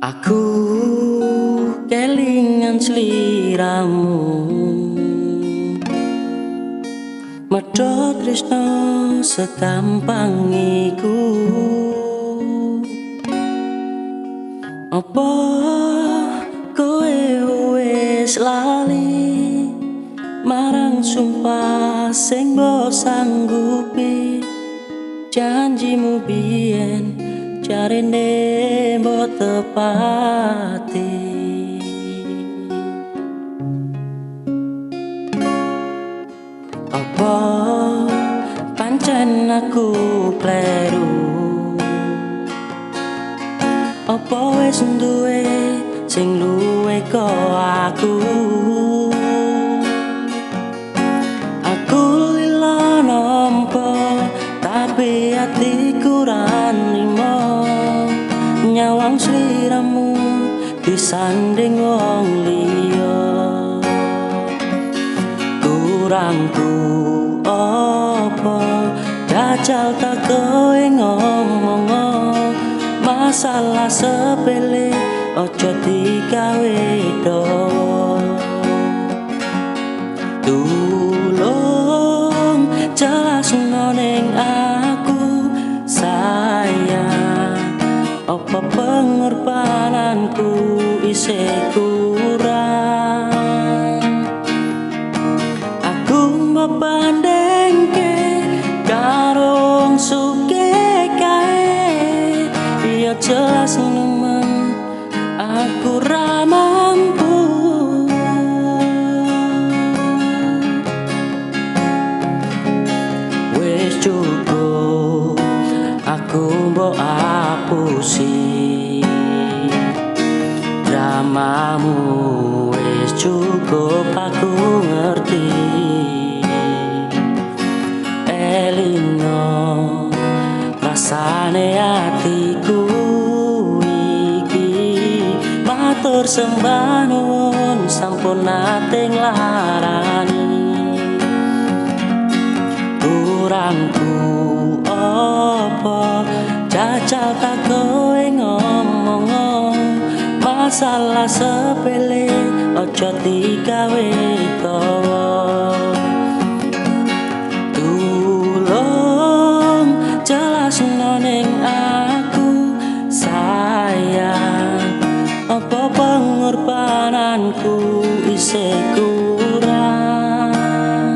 Aku kelingan sliramu medhot tresno sekampang iku. Apa kowe wis lali marang sumpah sing mbok sanggupi? Janjimu biyen jarene mbok tepati. Apa pancen aku kleru? Apa wis duwe sing luwe kok aku? Aku lila nampa tapi atiku ra nrimo nyawang sliramu disanding wong liya. Kurangku apa jajal tak kowe ngomong masalah sepele ojo digawe dawa. Tulung jelasno ning aku sayang, apa pengorbananku isih kurang? Aku membandingke karo wong sugih kae, ya jelas nemen aku ra mampu. Wis cukup aku mbok apusi dramamu, wis cukup aku ngerti. Elino rasane atiku iki, matur sembah nuwun sampun nate nglarani. Kurangku apa jajal tak kowe ngomong masalah sepele ojo digawe dawa. Tulung jelasno ning aku sayang, apa pengorbananku isih kurang?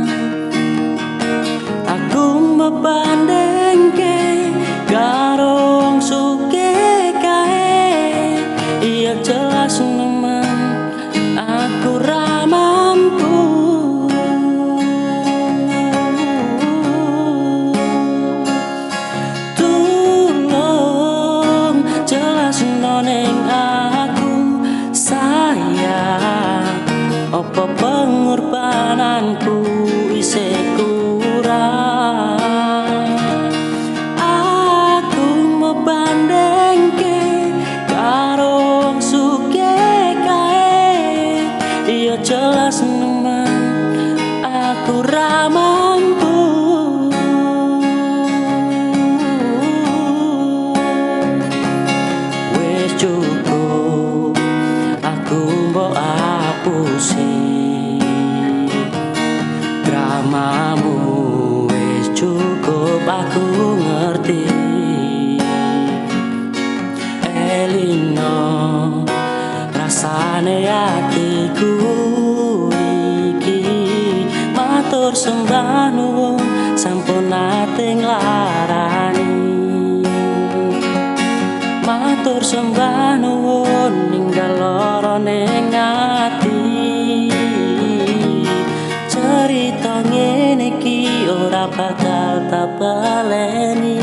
Aku membandingke karo wong sugih kae, iya jelas nemen aku ra mampu. Tulung jelasno ning aku sayang, apa pengorbananku isih kurang? Aku membandingke karo wong sugih kae, ya jelas nemen aku ra mampu. Wis cukup aku mbok apusi dramamu, wis cukup aku ngerti. Elino rasane atiku iki, matur sembah nuwun sampun nate nglarani. Matur sembah nuwun ninggal lara ning ati. Cerita ngene iki ora bakal tak baleni.